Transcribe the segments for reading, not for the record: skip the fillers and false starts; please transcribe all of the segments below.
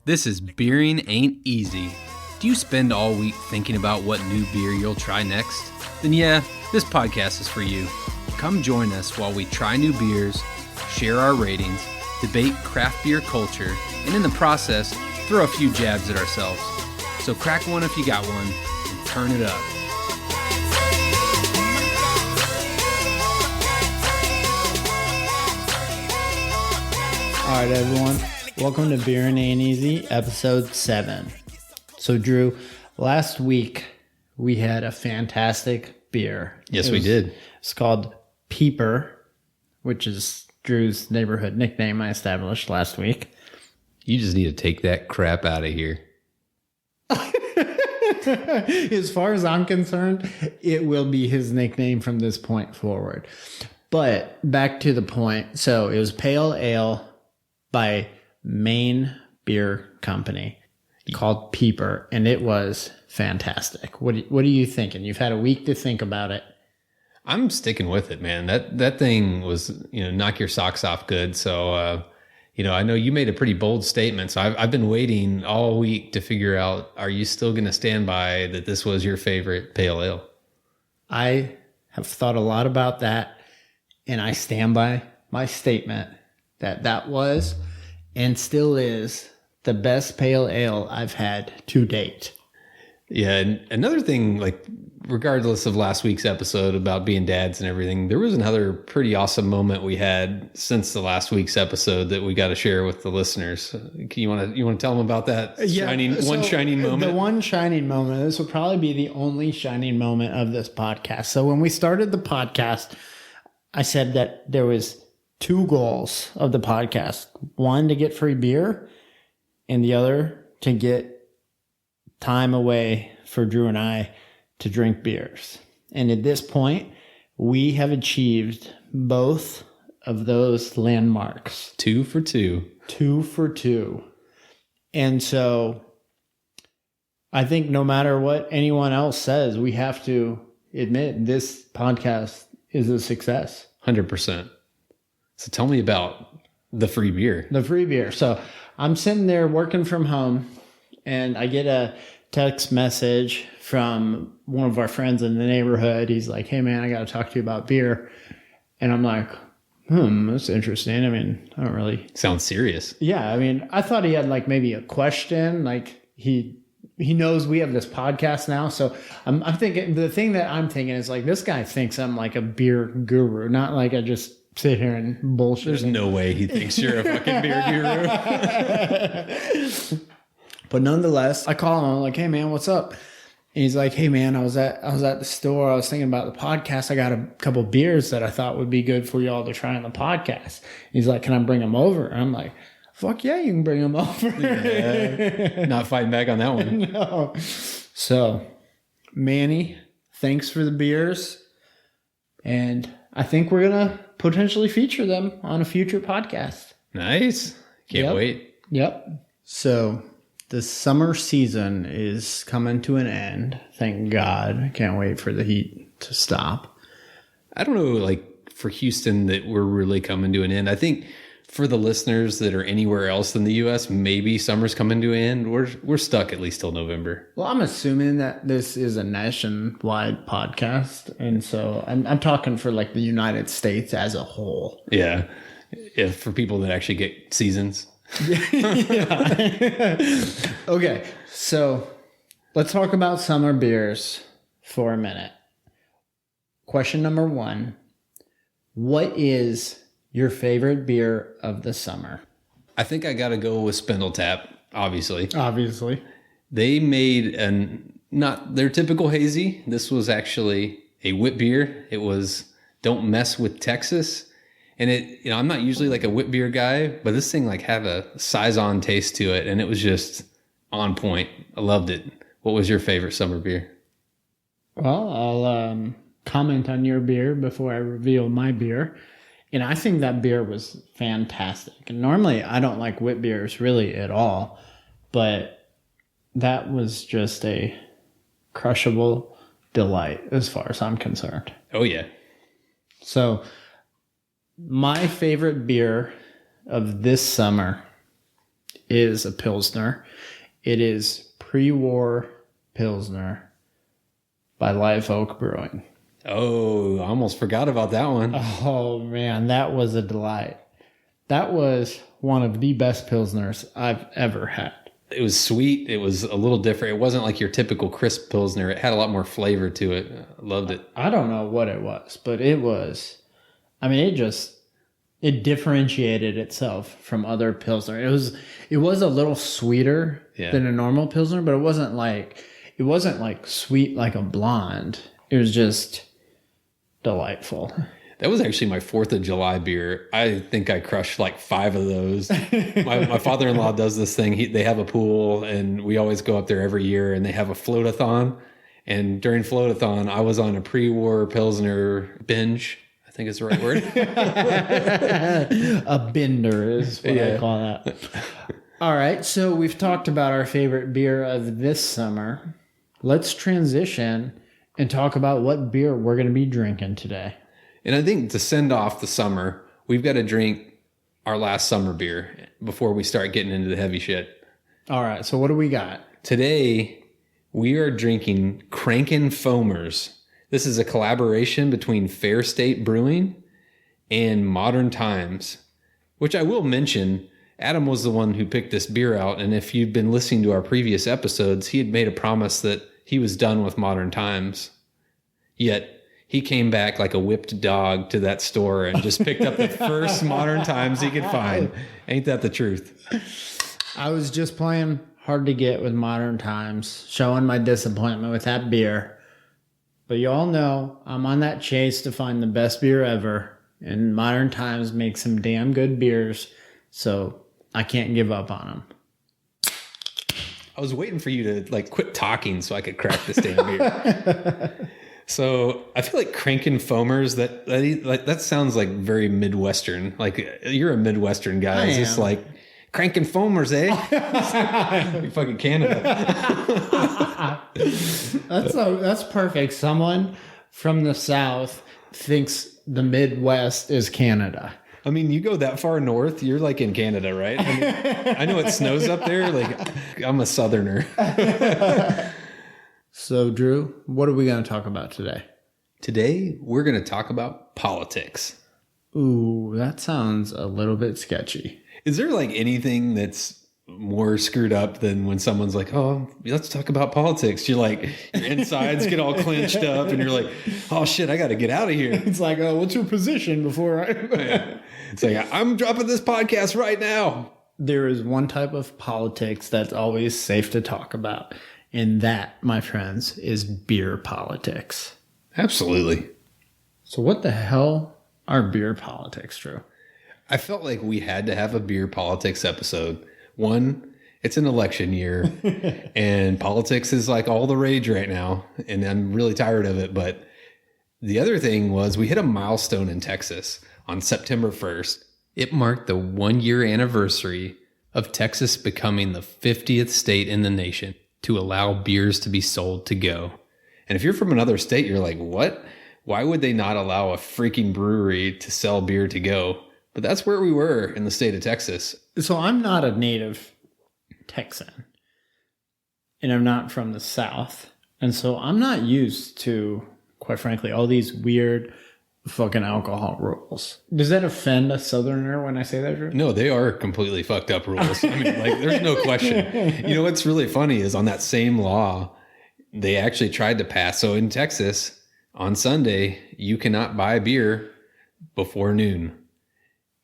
This is Beering Ain't Easy. Do you spend all week thinking about what new beer you'll try next? Then yeah, this podcast is for you. Come join us while we try new beers, share our ratings, debate craft beer culture, and in the process, throw a few jabs at ourselves. So crack one if you got one, and turn it up. All right, everyone. Welcome to Beering Ain't Easy, episode 7. So, Drew, last week we had a fantastic beer. Yes, we did. It's called Peeper, which is Drew's neighborhood nickname I established last week. You just need to take that crap out of here. As far as I'm concerned, it will be his nickname from this point forward. But back to the point. So it was pale ale by Maine Beer Company called Peeper, and it was fantastic. What are you thinking? You've had a week to think about it. I'm sticking with it, man. That thing was, knock your socks off good. So, I know you made a pretty bold statement. So I've been waiting all week to figure out, are you still going to stand by that this was your favorite pale ale? I have thought a lot about that, and I stand by my statement that was and still is the best pale ale I've had to date. Yeah, and another thing, like, regardless of last week's episode about being dads and everything, there was another pretty awesome moment we had since the last week's episode that we got to share with the listeners. You want to tell them about that? Yeah, shining moment? The one shining moment. This will probably be the only shining moment of this podcast. So when we started the podcast, I said that there was 2 goals of the podcast. One, to get free beer, and the other, to get time away for Drew and I to drink beers. And at this point, we have achieved both of those landmarks. 2 for 2. 2 for 2. And so I think no matter what anyone else says, we have to admit this podcast is a success. 100%. So tell me about the free beer. The free beer. So I'm sitting there working from home, and I get a text message from one of our friends in the neighborhood. He's like, "Hey man, I got to talk to you about beer." And I'm like, that's interesting. I mean, I don't really... Sounds serious. Yeah. I mean, I thought he had like maybe a question. Like he knows we have this podcast now. So I'm thinking, the thing that I'm thinking is like, this guy thinks I'm like a beer guru, not like I just sit here and bullshit. There's no way he thinks you're a fucking beer guru. But nonetheless, I call him. I'm like, "Hey man, what's up?" And he's like, "Hey man, I was at the store. I was thinking about the podcast. I got a couple beers that I thought would be good for y'all to try on the podcast." He's like, "Can I bring them over?" And I'm like, "Fuck yeah, you can bring them over." Yeah, not fighting back on that one. No. So, Manny, thanks for the beers. And I think we're going to potentially feature them on a future podcast. Nice. Can't wait. Yep. So the summer season is coming to an end. Thank God. I can't wait for the heat to stop. I don't know, like, for Houston that we're really coming to an end. I think for the listeners that are anywhere else in the U.S., maybe summer's coming to an end. We're stuck at least till November. Well, I'm assuming that this is a nationwide podcast, and so I'm talking for like the United States as a whole. Yeah, for people that actually get seasons. Yeah. Okay, so let's talk about summer beers for a minute. Question number 1: what is your favorite beer of the summer? I think I got to go with SpindleTap, obviously. Obviously. They made not their typical hazy. This was actually a wit beer. It was Don't Mess with Texas. And I'm not usually like a wit beer guy, but this thing like had a saison taste to it, and it was just on point. I loved it. What was your favorite summer beer? Well, I'll comment on your beer before I reveal my beer. And I think that beer was fantastic. And normally I don't like wit beers really at all, but that was just a crushable delight as far as I'm concerned. Oh, yeah. So my favorite beer of this summer is a Pilsner. It is pre-war Pilsner by Live Oak Brewing. Oh, I almost forgot about that one. Oh, man, that was a delight. That was one of the best Pilsners I've ever had. It was sweet. It was a little different. It wasn't like your typical crisp Pilsner. It had a lot more flavor to it. I loved it. I don't know what it was, but it was, I mean, it differentiated itself from other Pilsner. It was a little sweeter than a normal Pilsner, but it wasn't like sweet like a blonde. It was just delightful. That was actually my 4th of July beer. I think I crushed like 5 of those. My father-in-law does this thing. They have a pool, and we always go up there every year, and they have a float-a-thon. And during float-a-thon, I was on a pre-war Pilsner binge. I think is the right word. A bender is what I call that. All right, so we've talked about our favorite beer of this summer. Let's transition and talk about what beer we're going to be drinking today. And I think to send off the summer, we've got to drink our last summer beer before we start getting into the heavy shit. All right, so what do we got? Today, we are drinking Crankin Foamers. This is a collaboration between Fair State Brewing and Modern Times, which I will mention, Adam was the one who picked this beer out. And if you've been listening to our previous episodes, he had made a promise that he was done with Modern Times. Yet, he came back like a whipped dog to that store and just picked up the first Modern Times he could find. Ain't that the truth? I was just playing hard to get with Modern Times, showing my disappointment with that beer. But you all know I'm on that chase to find the best beer ever, and Modern Times makes some damn good beers, so I can't give up on them. I was waiting for you to like quit talking so I could crack this damn beer. So I feel like Crankin Foamers, that sounds like very Midwestern. Like you're a Midwestern guy. It's just like Crankin Foamers, eh? Like fucking Canada. That's perfect. Someone from the South thinks the Midwest is Canada. I mean, you go that far north, you're like in Canada, right? I mean, I know it snows up there. Like I'm a Southerner. So, Drew, what are we going to talk about today? Today, we're going to talk about politics. Ooh, that sounds a little bit sketchy. Is there like anything that's more screwed up than when someone's like, oh, let's talk about politics? You're like, your insides get all clenched up and you're like, oh shit, I got to get out of here. It's like, oh, what's your position before I... It's like, I'm dropping this podcast right now. There is one type of politics that's always safe to talk about. And that, my friends, is beer politics. Absolutely. So what the hell are beer politics, Drew? I felt like we had to have a beer politics episode. One, it's an election year, and politics is like all the rage right now, and I'm really tired of it. But the other thing was we hit a milestone in Texas on September 1st. It marked the 1-year anniversary of Texas becoming the 50th state in the nation to allow beers to be sold to go. And if you're from another state, you're like, what? Why would they not allow a freaking brewery to sell beer to go? But that's where we were in the state of Texas. So I'm not a native Texan, and I'm not from the South. And so I'm not used to, quite frankly, all these weird fucking alcohol rules. Does that offend a Southerner when I say that, Drew? No, they are completely fucked up rules. I mean, like, there's no question. You know, what's really funny is on that same law, they actually tried to pass. So in Texas, on Sunday, you cannot buy beer before noon.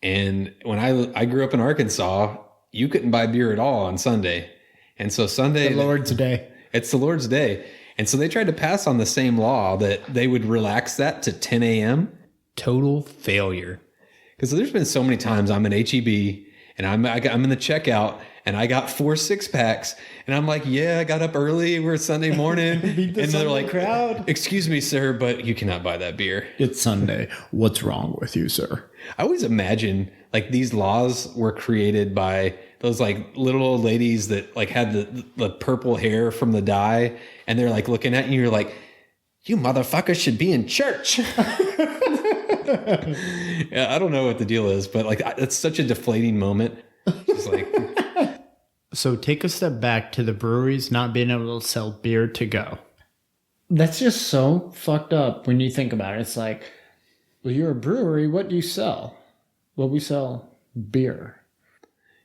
And when I grew up in Arkansas, you couldn't buy beer at all on Sunday. And so Sunday... The Lord's Day. It's the Lord's Day. And so they tried to pass on the same law that they would relax that to 10 a.m. Total failure. Because there's been so many times I'm in HEB and I'm in the checkout and I got 4 6-packs and I'm like, yeah, I got up early. We're Sunday morning. And they're like, crowd. Excuse me, sir, but you cannot buy that beer. It's Sunday. What's wrong with you, sir? I always imagine like these laws were created by those like little old ladies that like had the purple hair from the dye, and they're like looking at you. You're like, you motherfuckers should be in church. Yeah, I don't know what the deal is, but like it's such a deflating moment. Just like So take a step back to the breweries not being able to sell beer to go. That's just so fucked up when you think about it. It's like, well, you're a brewery. What do you sell? Well, we sell beer.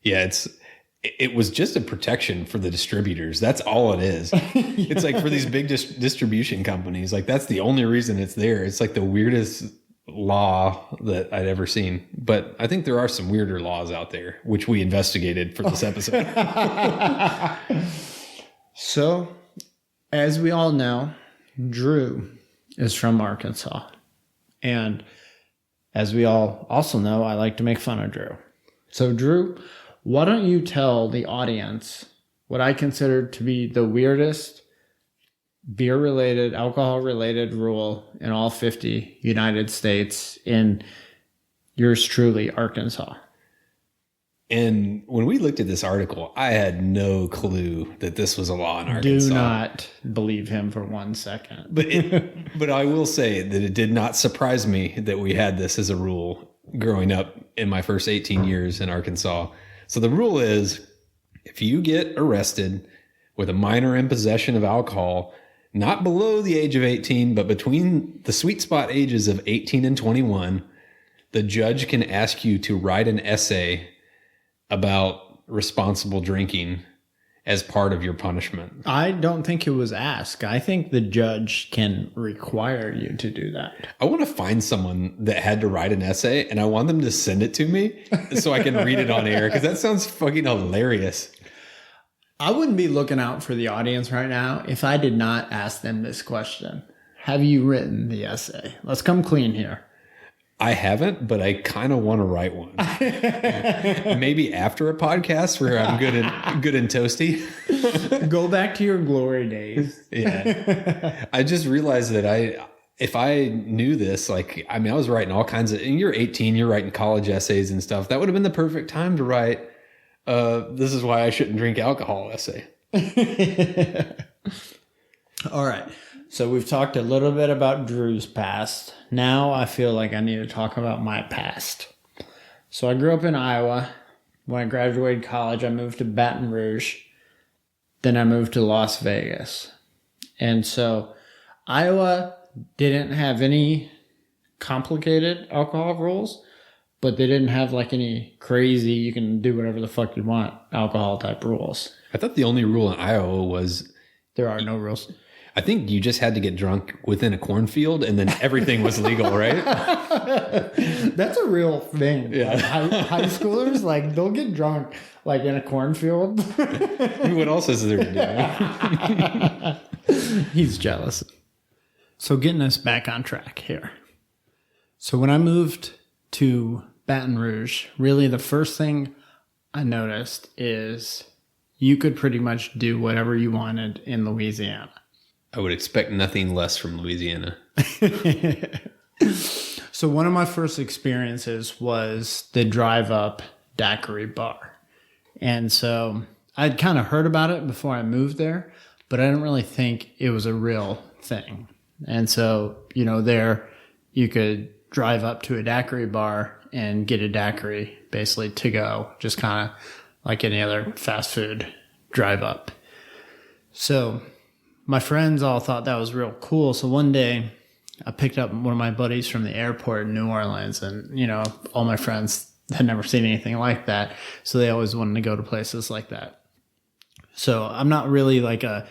Yeah, it was just a protection for the distributors. That's all it is. It's like for these big distribution companies, like that's the only reason it's there. It's like the weirdest law that I'd ever seen. But I think there are some weirder laws out there, which we investigated for this episode. So, as we all know, Drew is from Arkansas. And as we all also know, I like to make fun of Drew. So, Drew, why don't you tell the audience what I consider to be the weirdest beer-related, alcohol-related rule in all 50 United States in yours truly, Arkansas? And when we looked at this article, I had no clue that this was a law in Arkansas. Do not believe him for 1 second. But I will say that it did not surprise me that we had this as a rule growing up in my first 18 years in Arkansas. So the rule is, if you get arrested with a minor in possession of alcohol, not below the age of 18, but between the sweet spot ages of 18 and 21, the judge can ask you to write an essay about responsible drinking as part of your punishment. I don't think it was asked. I think the judge can require you to do that. I want to find someone that had to write an essay, and I want them to send it to me so I can read it on air, because that sounds fucking hilarious. I wouldn't be looking out for the audience right now if I did not ask them this question. Have you written the essay? Let's come clean here. I haven't, but I kind of want to write one. Maybe after a podcast where I'm good and toasty. Go back to your glory days. Yeah. I just realized that if I knew this, like, I mean, I was writing all kinds of, and you're 18, you're writing college essays and stuff. That would have been the perfect time to write, this is why I shouldn't drink alcohol essay. All right. So we've talked a little bit about Drew's past. Now I feel like I need to talk about my past. So I grew up in Iowa. When I graduated college, I moved to Baton Rouge. Then I moved to Las Vegas. And so Iowa didn't have any complicated alcohol rules, but they didn't have like any crazy, you can do whatever the fuck you want, alcohol type rules. I thought the only rule in Iowa was there are no rules. I think you just had to get drunk within a cornfield and then everything was legal, right? That's a real thing. Yeah. Like high schoolers, like, they'll get drunk like in a cornfield. What else is there to do? He's jealous. So getting us back on track here. So when I moved to Baton Rouge, really the first thing I noticed is you could pretty much do whatever you wanted in Louisiana. I would expect nothing less from Louisiana. So one of my first experiences was the drive up daiquiri bar. And so I'd kind of heard about it before I moved there, but I didn't really think it was a real thing. And so, you know, there you could drive up to a daiquiri bar and get a daiquiri basically to go, just kind of like any other fast food drive up. So my friends all thought that was real cool. So one day I picked up one of my buddies from the airport in New Orleans, and, you know, all my friends had never seen anything like that. So they always wanted to go to places like that. So I'm not really like a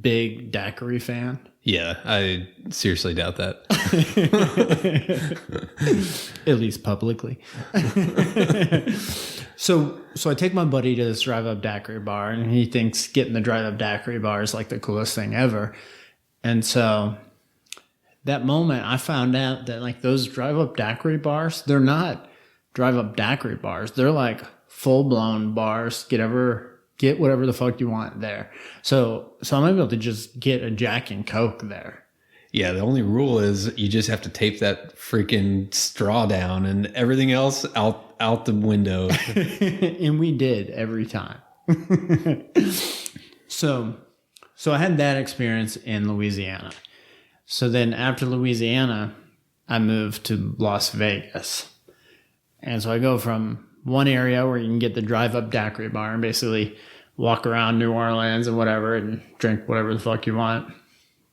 big daiquiri fan. Yeah, I seriously doubt that. At least publicly. So I take my buddy to this drive-up daiquiri bar, and he thinks getting the drive-up daiquiri bar is like the coolest thing ever. And so that moment, I found out that like those drive-up daiquiri bars, they're not drive-up daiquiri bars. They're like full-blown bars. Get whatever the fuck you want there. So I'm able to just get a Jack and Coke there. Yeah, the only rule is you just have to tape that freaking straw down, and everything else out the window. And we did every time. So I had that experience in Louisiana. So then after Louisiana, I moved to Las Vegas. And so I go from one area where you can get the drive-up daiquiri bar, and basically walk around New Orleans and whatever and drink whatever the fuck you want.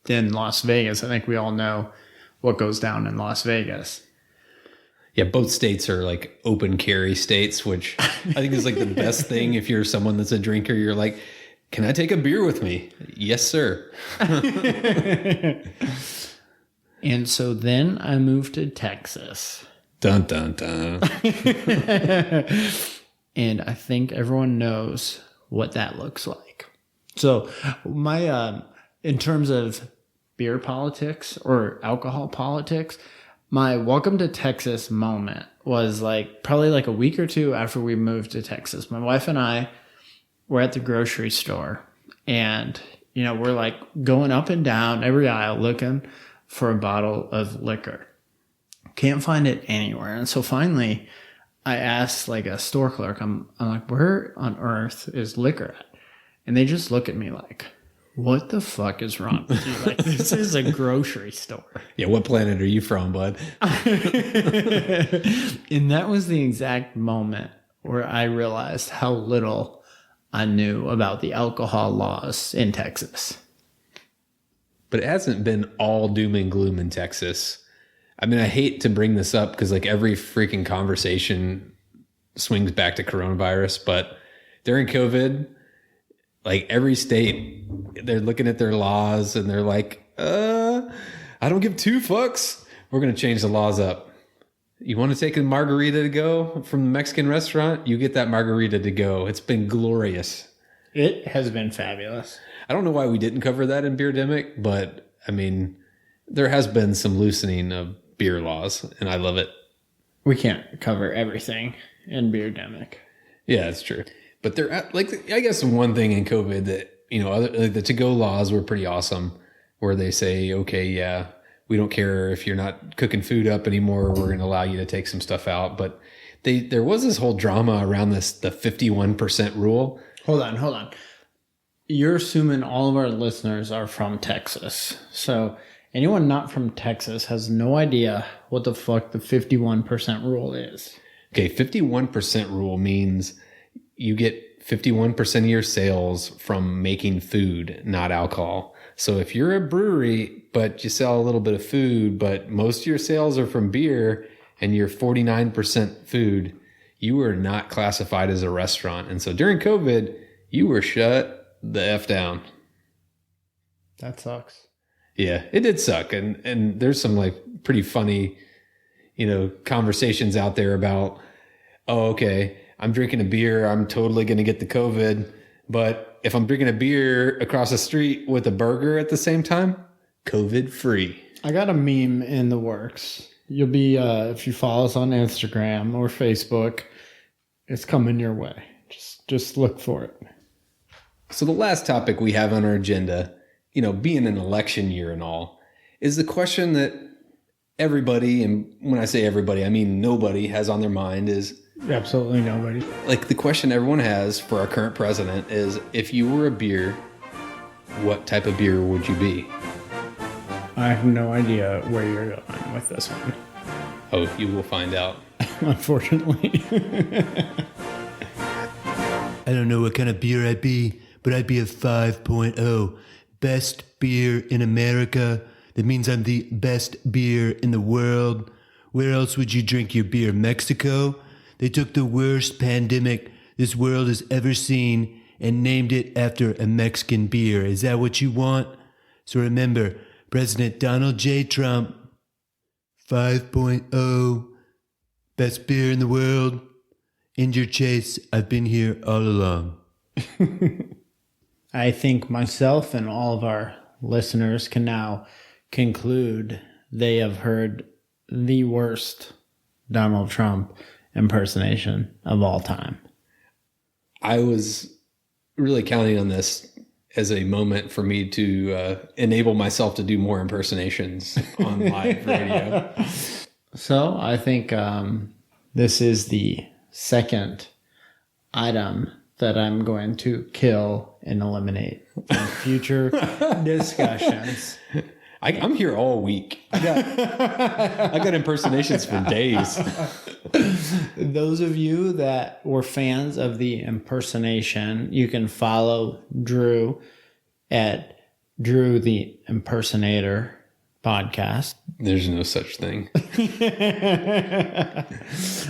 In Las Vegas, I think we all know what goes down in Las Vegas. Yeah, both states are like open carry states, which I think is like the best thing. If you're someone that's a drinker, you're like, can I take a beer with me? Yes, sir. And so then I moved to Texas. Dun, dun, dun. And I think everyone knows what that looks like. So my, in terms of beer politics or alcohol politics, my welcome to Texas moment was like probably like a week or two after we moved to Texas. My wife and I were at the grocery store and, you know, we're like going up and down every aisle looking for a bottle of liquor. Can't find it anywhere. And so finally I asked like a store clerk, I'm like, where on earth is liquor at? And they just look at me like, what the fuck is wrong with you? Like, this is a grocery store. Yeah, what planet are you from, bud? And that was the exact moment where I realized how little I knew about the alcohol laws in Texas. But it hasn't been all doom and gloom in Texas. I mean, I hate to bring this up because like every freaking conversation swings back to coronavirus, but during COVID, like every state, they're looking at their laws and they're like, I don't give two fucks. We're going to change the laws up. You want to take a margarita to go from the Mexican restaurant? You get that margarita to go. It's been glorious. It has been fabulous. I don't know why we didn't cover that in Beerdemic, but I mean, there has been some loosening of beer laws and I love it. We can't cover everything in Beerdemic. Yeah, that's true. But they're like, I guess one thing in COVID that, you know, like the to-go laws were pretty awesome where they say, okay, yeah, we don't care if you're not cooking food up anymore. We're going to allow you to take some stuff out. But there was this whole drama around the 51% rule. Hold on. You're assuming all of our listeners are from Texas. So anyone not from Texas has no idea what the fuck the 51% rule is. Okay, 51% rule means you get 51% of your sales from making food, not alcohol. So if you're a brewery, but you sell a little bit of food, but most of your sales are from beer and you're 49% food, you are not classified as a restaurant. And so during COVID, you were shut the F down. That sucks. Yeah, it did suck. And there's some like pretty funny, you know, conversations out there about, oh, okay, I'm drinking a beer, I'm totally going to get the COVID. But if I'm drinking a beer across the street with a burger at the same time, COVID free. I got a meme in the works. You'll be, if you follow us on Instagram or Facebook, it's coming your way. Just look for it. So the last topic we have on our agenda, you know, being an election year and all, is the question that everybody, and when I say everybody, I mean nobody has on their mind is, absolutely nobody. like the question everyone has for our current president is, if you were a beer, what type of beer would you be? I have no idea where you're going with this one. Oh, you will find out. Unfortunately. I don't know what kind of beer I'd be, but I'd be a 5.0. Best beer in America. That means I'm the best beer in the world. Where else would you drink your beer? Mexico? They took the worst pandemic this world has ever seen and named it after a Mexican beer. Is that what you want? So remember, President Donald J. Trump, 5.0, best beer in the world. In your chase, I've been here all along. I think myself and all of our listeners can now conclude they have heard the worst Donald Trump impersonation of all time. I was really counting on this as a moment for me to enable myself to do more impersonations on live radio. So I think this is the second item that I'm going to kill and eliminate from future discussions. I'm here all week. I got impersonations for days. Those of you that were fans of the impersonation, you can follow Drew at Drew the Impersonator podcast. There's no such thing.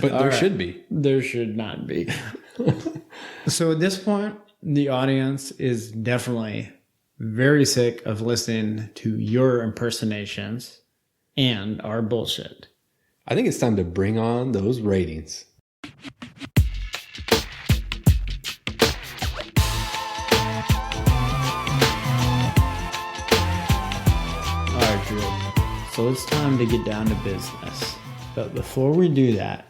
But there should be. There should not be. So at this point, the audience is definitely very sick of listening to your impersonations and our bullshit. I think it's time to bring on those ratings. All right, Drew. So it's time to get down to business. But before we do that,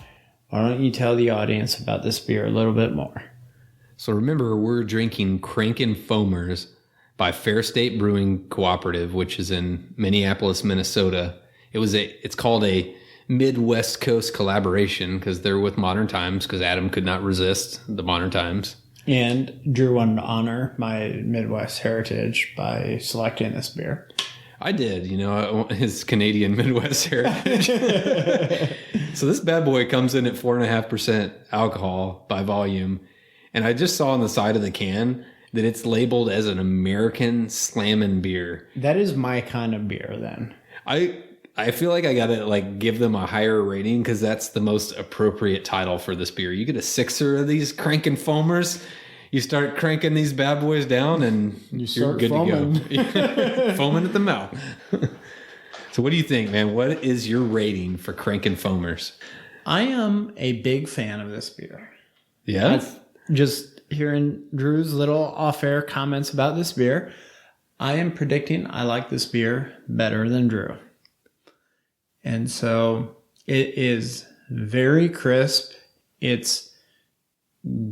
why don't you tell the audience about this beer a little bit more? So remember, we're drinking Crankin Foamers by Fair State Brewing Cooperative, which is in Minneapolis, Minnesota. It's called a Midwest Coast collaboration because they're with Modern Times, because Adam could not resist the Modern Times. And Drew wanted to honor my Midwest heritage by selecting this beer. I did, his Canadian Midwest heritage. So this bad boy comes in at 4.5% alcohol by volume. And I just saw on the side of the can that it's labeled as an American Slammin' beer. That is my kind of beer, then. I feel like I gotta give them a higher rating because that's the most appropriate title for this beer. You get a 6er of these Crankin Foamers, you start cranking these bad boys down, and you're good foaming. to go. Foaming at the mouth. So what do you think, man? What is your rating for Crankin Foamers? I am a big fan of this beer. Yeah? Just hearing Drew's little off-air comments about this beer, I am predicting I like this beer better than Drew. And so it is very crisp. It's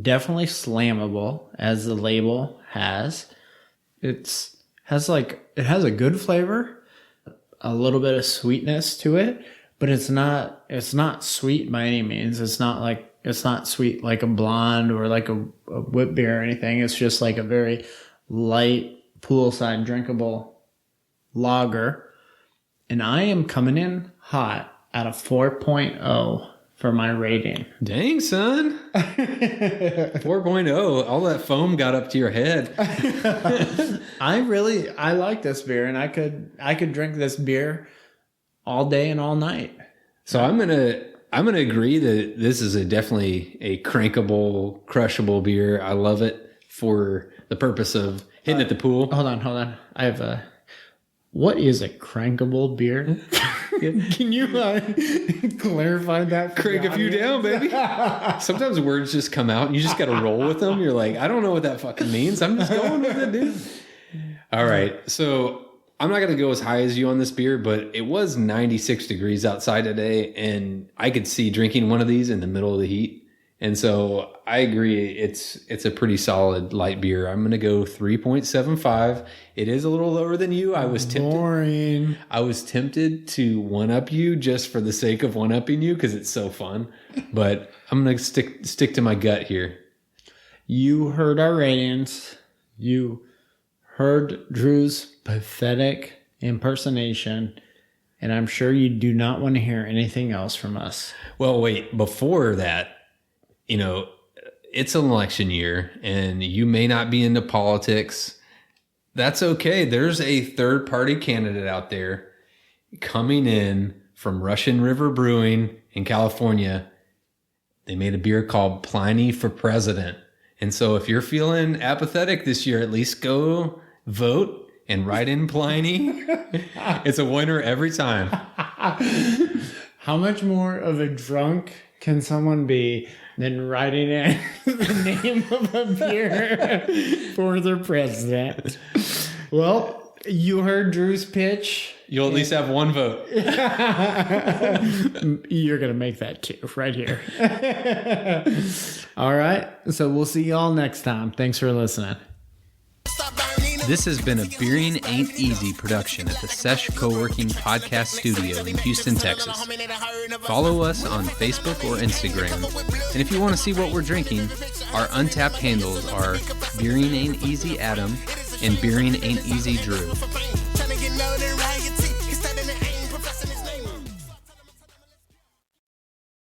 definitely slammable, as the label has. It has a good flavor, a little bit of sweetness to it, but it's not sweet by any means. It's not sweet like a blonde or like a whip beer or anything. It's just like a very light, poolside drinkable lager. And I am coming in hot at a 4.0 for my rating. Dang, son. 4.0. All that foam got up to your head. I like this beer, and I could drink this beer all day and all night. So I'm gonna agree that this is definitely a crankable, crushable beer. I love it for the purpose of hitting at the pool. Hold on. I have what is a crankable beer? Can you clarify that? Crank a few down, baby. Sometimes words just come out and you just got to roll with them. You're like, I don't know what that fucking means. I'm just going with it, dude. All right. So I'm not going to go as high as you on this beer, but it was 96 degrees outside today, and I could see drinking one of these in the middle of the heat. And so I agree. It's a pretty solid light beer. I'm going to go 3.75. It is a little lower than you. I was tempted to one-up you just for the sake of one-upping you because it's so fun. But I'm going to stick to my gut here. You heard our ratings. You heard Drew's pathetic impersonation. And I'm sure you do not want to hear anything else from us. Well, wait. Before that, it's an election year and you may not be into politics. That's okay. There's a third-party candidate out there coming in from Russian River Brewing in California. They made a beer called Pliny for President. And so if you're feeling apathetic this year, at least go vote and write in Pliny. It's a winner every time. How much more of a drunk can someone be than writing in the name of a beer for their president? Well, you heard Drew's pitch. You'll at least have one vote. You're going to make that too, right here. All right. So we'll see y'all next time. Thanks for listening. This has been a Beering Ain't Easy production at the Sesh Co-working Podcast Studio in Houston, Texas. Follow us on Facebook or Instagram. And if you want to see what we're drinking, our untapped handles are Beering Ain't Easy Adam and Beering Ain't Easy Drew.